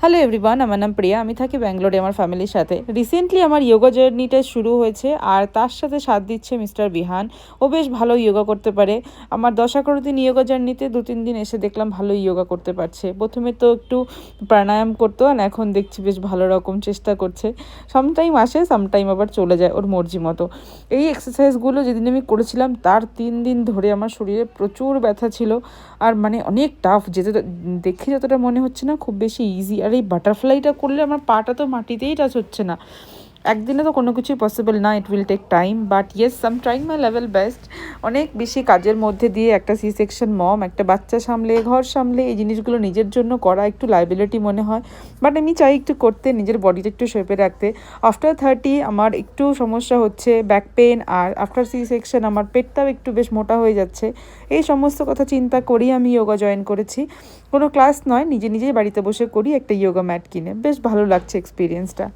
Hello everyone, আমার নাম প্রিয়া। আমি থাকি ব্যাঙ্গালোরে আমার ফ্যামিলির সাথে। রিসেন্টলি আমার ইয়োগা জার্নিটা শুরু হয়েছে, আর তার সাথে সাথ দিচ্ছে মিস্টার বিহান। ও বেশ ভালো ইয়োগা করতে পারে। আমার 10-11 দিন ইয়োগা জার্নিতে 2-3 দিন এসে দেখলাম ভালোই ইয়োগা করতে পারছে। প্রথমে তো একটু প্রাণায়াম করতো, আর এখন দেখছি বেশ ভালো রকম চেষ্টা করছে। সামটাইম আসে, সামটাইম আবার চলে যায় ওর মর্জি মতো। এই এক্সারসাইজগুলো যেদিন আমি করেছিলাম তার 3 দিন ধরে আমার শরীরে প্রচুর ব্যথা ছিল, আর মানে অনেক টাফ যেতে দেখে যতটা মনে হচ্ছে না খুব বেশি ইজি। আর এই বাটারফ্লাইটা করলে আমার পাটা তো মাটিতেই টাচ হচ্ছে না। একদিনে তো কোনো কিছুই পসিবল না, it will take time, but yes I am trying my level best. অনেক বেশি কাজের মধ্যে দিয়ে একটা সি সেকশন মম, একটা বাচ্চা সামলে, ঘর সামলে এই জিনিসগুলো নিজের জন্য করা একটু লাইবিলিটি মনে হয়। বাট আমি চাই একটু করতে, নিজের বডিটা একটু শেপে রাখতে। আফটার 30 আমার একটু সমস্যা হচ্ছে ব্যাক পেন, আর আফটার সি সেকশন আমার পেটটাও একটু বেশ মোটা হয়ে যাচ্ছে। এই সমস্ত কথা চিন্তা করেই আমি যোগা জয়েন করেছি। কোনো ক্লাস নয়, নিজে নিজেই বাড়িতে বসে করি একটা যোগা ম্যাট কিনে। বেশ ভালো লাগছে এক্সপিরিয়েন্সটা।